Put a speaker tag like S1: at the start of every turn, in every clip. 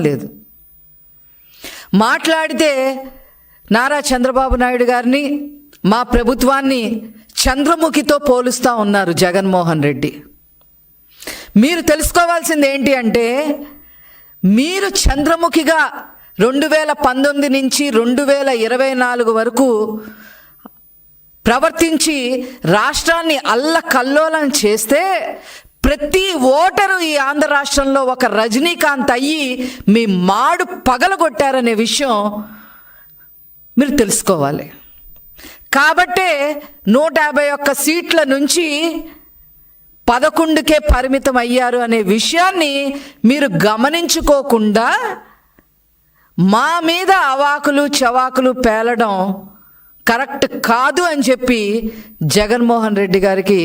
S1: లేదు. మాట్లాడితే నారా చంద్రబాబు నాయుడు గారిని, మా ప్రభుత్వాన్ని చంద్రముఖితో పోలుస్తూ ఉన్నారు జగన్మోహన్ రెడ్డి. మీరు తెలుసుకోవాల్సింది ఏంటి అంటే, మీరు చంద్రముఖిగా 2019 నుంచి 2024 వరకు ప్రవర్తించి రాష్ట్రాన్ని అల్లకల్లోలం చేస్తే ప్రతి ఓటరు ఈ ఆంధ్ర రాష్ట్రంలో ఒక రజనీకాంత్ అయ్యి మీ మాడు పగలగొట్టారనే విషయం మీరు తెలుసుకోవాలి. కాబట్టే 151 సీట్ల నుంచి 11కే పరిమితం అయ్యారు అనే విషయాన్ని మీరు గమనించుకోకుండా మా మీద అవాకులు చవాకులు పేలడం కరెక్ట్ కాదు అని చెప్పి జగన్మోహన్ రెడ్డి గారికి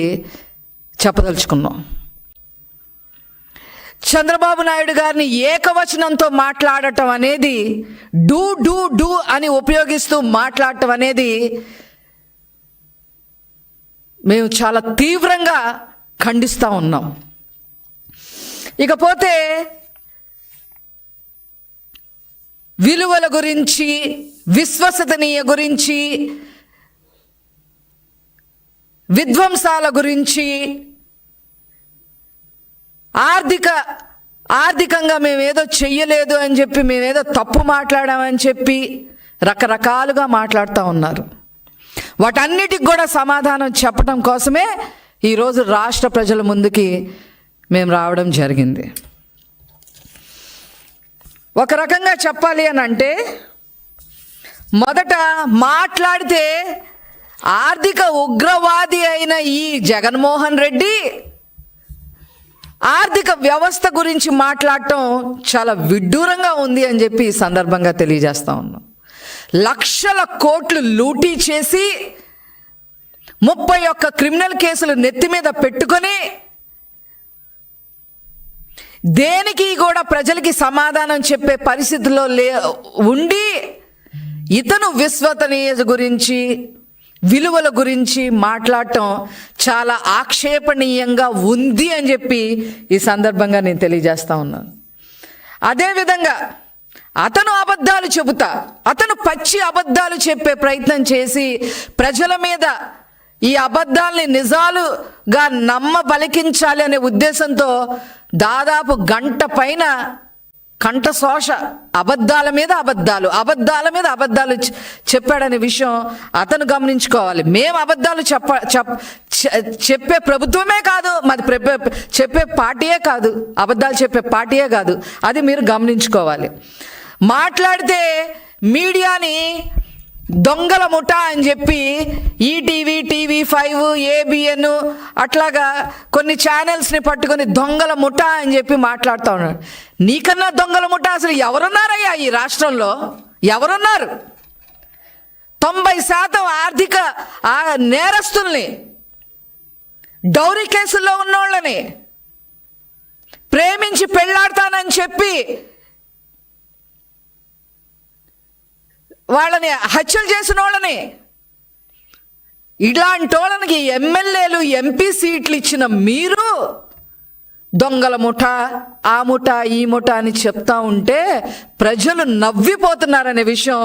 S1: చెప్పదలుచుకున్నాం. చంద్రబాబు నాయుడు గారిని ఏకవచనంతో మాట్లాడటం అనేది, డూ డూ డూ అని ఉపయోగిస్తూ మాట్లాడటం అనేది మేము చాలా తీవ్రంగా ఖండిస్తూ ఉన్నాం. ఇకపోతే విలువల గురించి, విశ్వసనీయ గురించి, విధ్వంసాల గురించి, ఆర్థికంగా మేమేదో చెయ్యలేదు అని చెప్పి, మేమేదో తప్పు మాట్లాడామని చెప్పి రకరకాలుగా మాట్లాడుతూ ఉన్నారు. వాటన్నిటికి కూడా సమాధానం చెప్పడం కోసమే ఈరోజు రాష్ట్ర ప్రజల ముందుకి మేము రావడం జరిగింది. ఒక రకంగా చెప్పాలి అని అంటే, మొదట మాట్లాడితే ఆర్థిక ఉగ్రవాది అయిన ఈ జగన్మోహన్ రెడ్డి ఆర్థిక వ్యవస్థ గురించి మాట్లాడటం చాలా విడ్డూరంగా ఉంది అని చెప్పి ఈ సందర్భంగా తెలియజేస్తా ఉన్నాం. లక్షల కోట్లు లూటీ చేసి 31 క్రిమినల్ కేసులు నెత్తి మీద పెట్టుకొని దేనికి కూడా ప్రజలకి సమాధానం చెప్పే పరిస్థితుల్లో ఉండి ఇతను విశ్వసనీయత గురించి, విలువల గురించి మాట్లాడటం చాలా ఆక్షేపణీయంగా ఉంది అని చెప్పి ఈ సందర్భంగా నేను తెలియజేస్తా ఉన్నాను. అదేవిధంగా అతను అబద్ధాలు చెబుతా, అతను పచ్చి అబద్ధాలు చెప్పే ప్రయత్నం చేసి ప్రజల మీద ఈ అబద్ధాలని నిజాలుగా నమ్మబలికించాలి అనే ఉద్దేశంతో దాదాపు గంట పైన కంఠశోష అబద్ధాల మీద అబద్ధాలు చెప్పాడనే విషయం అతను గమనించుకోవాలి. మేము అబద్ధాలు చెప్పే ప్రభుత్వమే కాదు, మాది చెప్పే పార్టీయే కాదు, అబద్ధాలు చెప్పే పార్టీయే కాదు. అది మీరు గమనించుకోవాలి. మాట్లాడితే మీడియాని దొంగల ముఠా అని చెప్పి ఈటీవీ, TV5, ABN అట్లాగా కొన్ని ఛానల్స్ని పట్టుకొని దొంగల ముఠా అని చెప్పి మాట్లాడుతూ ఉన్నాడు. నీకన్నా దొంగల ముఠా అసలు ఎవరున్నారయ్యా ఈ రాష్ట్రంలో? ఎవరున్నారు? 90% ఆర్థిక నేరస్తుల్ని, డౌరీ కేసుల్లో ఉన్నోళ్ళని, ప్రేమించి పెళ్ళాడతానని చెప్పి వాళ్ళని హత్యలు చేసిన వాళ్ళని, ఇలాంటి వాళ్ళకి ఎమ్మెల్యేలు, MP సీట్లు ఇచ్చిన మీరు దొంగల ముఠా, ఆ ముఠా, ఈ ముఠా అని చెప్తా ఉంటే ప్రజలు నవ్విపోతున్నారనే విషయం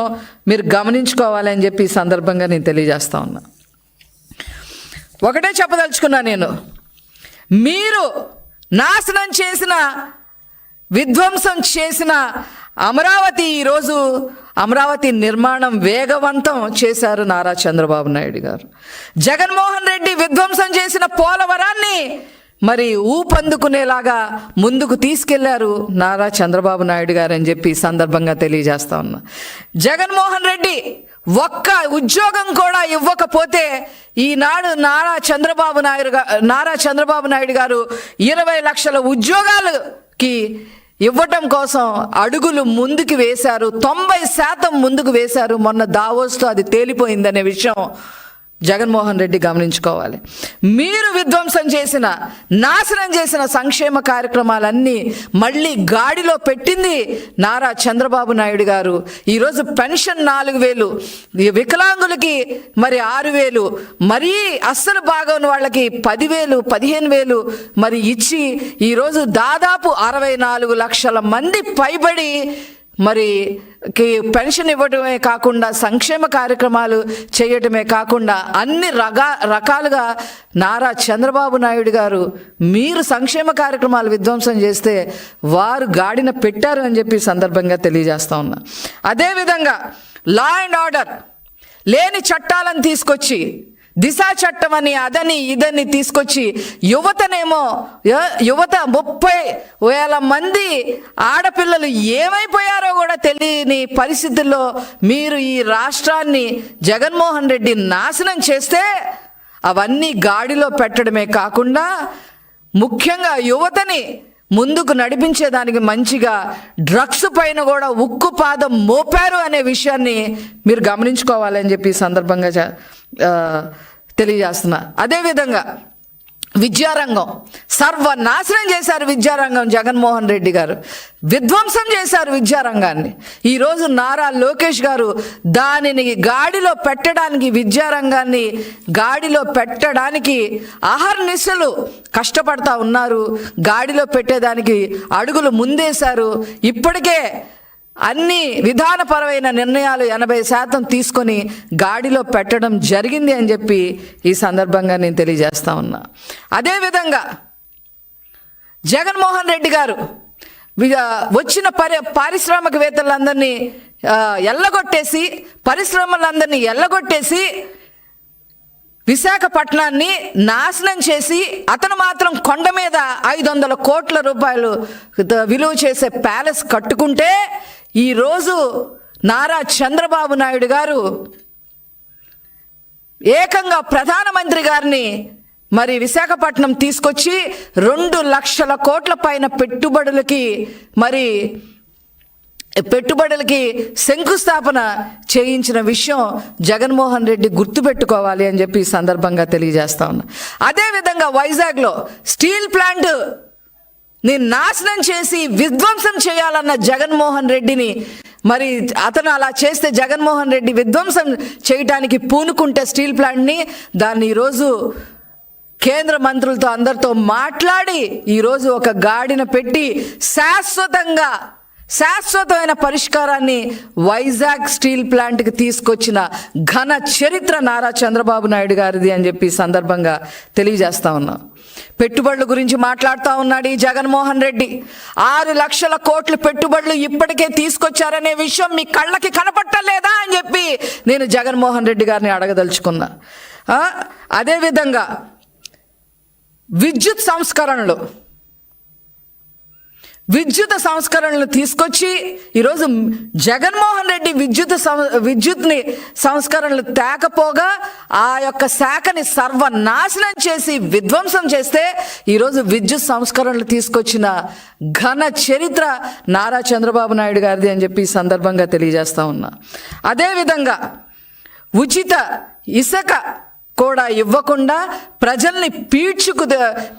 S1: మీరు గమనించుకోవాలని చెప్పి ఈ సందర్భంగా నేను తెలియజేస్తా ఉన్నా. ఒకటే చెప్పదలుచుకున్నా నేను, మీరు నాశనం చేసిన, విధ్వంసం చేసిన అమరావతి, ఈరోజు అమరావతి నిర్మాణం వేగవంతం చేశారు నారా చంద్రబాబు నాయుడు గారు. జగన్మోహన్ రెడ్డి విధ్వంసం చేసిన పోలవరాన్ని మరి ఊపందుకునేలాగా ముందుకు తీసుకెళ్లారు నారా చంద్రబాబు నాయుడు గారు అని చెప్పి సందర్భంగా తెలియజేస్తా ఉన్నా. జగన్మోహన్ రెడ్డి ఒక్క ఉద్యోగం కూడా ఇవ్వకపోతే ఈనాడు నారా చంద్రబాబు నాయుడు గారు 20 లక్షల ఉద్యోగాలకి ఇవ్వటం కోసం అడుగులు ముందుకు వేశారు. 90% ముందుకు వేశారు. మొన్న దావోస్తో అది తేలిపోయిందనే విషయం జగన్మోహన్ రెడ్డి గమనించుకోవాలి. మీరు విధ్వంసం చేసిన, నాశనం చేసిన సంక్షేమ కార్యక్రమాలన్నీ మళ్ళీ గాడిలో పెట్టింది నారా చంద్రబాబు నాయుడు గారు. ఈరోజు పెన్షన్ 4,000, వికలాంగులకి మరి 6,000, మరీ అస్సలు బాగోని వాళ్ళకి 10,000, 15,000 మరి ఇచ్చి ఈరోజు దాదాపు 64 లక్షల మంది పైబడి మరి పెన్షన్ ఇవ్వడమే కాకుండా సంక్షేమ కార్యక్రమాలు చేయటమే కాకుండా అన్ని రకాలుగా నారా చంద్రబాబు నాయుడు గారు మీరు సంక్షేమ కార్యక్రమాలు విధ్వంసం చేస్తే వారు గాడిన పెట్టారు అని చెప్పి సందర్భంగా తెలియజేస్తా ఉన్నా. అదేవిధంగా లా అండ్ ఆర్డర్ లేని చట్టాలను తీసుకొచ్చి, దిశా చట్టం అని అదని ఇదని తీసుకొచ్చి యువత 30,000 మంది ఆడపిల్లలు ఏమైపోయారో కూడా తెలియని పరిస్థితుల్లో మీరు ఈ రాష్ట్రాన్ని జగన్మోహన్ రెడ్డి నాశనం చేస్తే అవన్నీ గాడిలో పెట్టడమే కాకుండా ముఖ్యంగా యువతని ముందుకు నడిపించేదానికి మంచిగా డ్రగ్స్ పైన కూడా ఉక్కు పాదం మోపారు అనే విషయాన్ని మీరు గమనించుకోవాలని చెప్పి సందర్భంగా తెలియజేస్తున్నా. అదేవిధంగా విద్యారంగం సర్వనాశనం చేశారు. విద్యారంగం జగన్మోహన్ రెడ్డి గారు విధ్వంసం చేశారు విద్యారంగాన్ని. ఈరోజు నారా లోకేష్ గారు దానిని గాడిలో పెట్టడానికి, విద్యారంగాన్ని గాడిలో పెట్టడానికి అహర్నిశలు కష్టపడతా ఉన్నారు. గాడిలో పెట్టేదానికి అడుగులు ముందేశారు. ఇప్పటికే అన్ని విధానపరమైన నిర్ణయాలు 80% తీసుకొని గాడిలో పెట్టడం జరిగింది అని చెప్పి ఈ సందర్భంగా నేను తెలియజేస్తా ఉన్నా. అదేవిధంగా జగన్మోహన్ రెడ్డి గారు వచ్చిన పారిశ్రామికవేత్తలందరినీ ఎల్లగొట్టేసి, పరిశ్రమలందరినీ ఎల్లగొట్టేసి విశాఖపట్నాన్ని నాశనం చేసి అతను మాత్రం కొండ మీద 500 కోట్ల రూపాయలు విలువ చేసే ప్యాలెస్ కట్టుకుంటే ఈరోజు నారా చంద్రబాబు నాయుడు గారు ఏకంగా ప్రధానమంత్రి గారిని మరి విశాఖపట్నం తీసుకొచ్చి 2 లక్షల కోట్ల పైన పెట్టుబడులకి శంకుస్థాపన చేయించిన విషయం జగన్మోహన్ రెడ్డి గుర్తుపెట్టుకోవాలి అని చెప్పి ఈ సందర్భంగా తెలియజేస్తా ఉన్నా. అదేవిధంగా వైజాగ్లో స్టీల్ ప్లాంట్ నాశనం చేసి విధ్వంసం చేయాలన్న జగన్మోహన్ రెడ్డిని మరి అతను అలా చేస్తే జగన్మోహన్ రెడ్డి విధ్వంసం చేయడానికి పూనుకుంటే స్టీల్ ప్లాంట్ని దాన్ని ఈరోజు కేంద్ర మంత్రులతో అందరితో మాట్లాడి ఈరోజు ఒక గాడిన పెట్టి శాశ్వతమైన పరిష్కారాన్ని వైజాగ్ స్టీల్ ప్లాంట్కి తీసుకొచ్చిన ఘన చరిత్ర నారా చంద్రబాబు నాయుడు గారిది అని చెప్పి సందర్భంగా తెలియజేస్తా ఉన్నాం. పెట్టుబడుల గురించి మాట్లాడుతూ ఉన్నాడు ఈ జగన్మోహన్ రెడ్డి. 6 లక్షల కోట్ల పెట్టుబడులు ఇప్పటికే తీసుకొచ్చారనే విషయం మీ కళ్ళకి కనపట్టలేదా అని చెప్పి నేను జగన్మోహన్ రెడ్డి గారిని అడగదలుచుకున్నా. అదేవిధంగా విద్యుత్ సంస్కరణలు తీసుకొచ్చి ఈరోజు జగన్మోహన్ రెడ్డి విద్యుత్ని సంస్కరణలు తేకపోగా ఆ యొక్క శాఖని సర్వనాశనం చేసి విధ్వంసం చేస్తే ఈరోజు విద్యుత్ సంస్కరణలు తీసుకొచ్చిన ఘన చరిత్ర నారా చంద్రబాబు నాయుడు గారిది అని చెప్పి ఈ సందర్భంగా తెలియజేస్తా ఉన్నా. అదేవిధంగా ఉచిత ఇసుక కూడా ఇవ్వకుండా ప్రజల్ని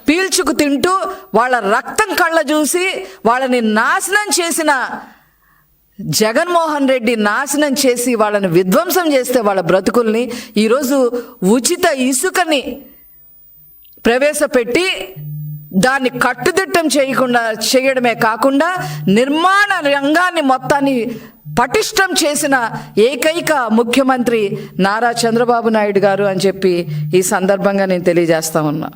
S1: పీల్చుకు తింటూ వాళ్ళ రక్తం కళ్ళ చూసి వాళ్ళని నాశనం చేసిన జగన్మోహన్ రెడ్డి నాశనం చేసి వాళ్ళని విధ్వంసం చేస్తే వాళ్ళ బ్రతుకుల్ని ఈరోజు ఉచిత ఇసుకని ప్రవేశపెట్టి దాన్ని కట్టుదిట్టం చేయడమే కాకుండా నిర్మాణ రంగాన్ని మొత్తాన్ని పటిష్టం చేసిన ఏకైక ముఖ్యమంత్రి నారా చంద్రబాబు నాయుడు గారు అని చెప్పి ఈ సందర్భంగా నేను తెలియజేస్తా ఉన్నా.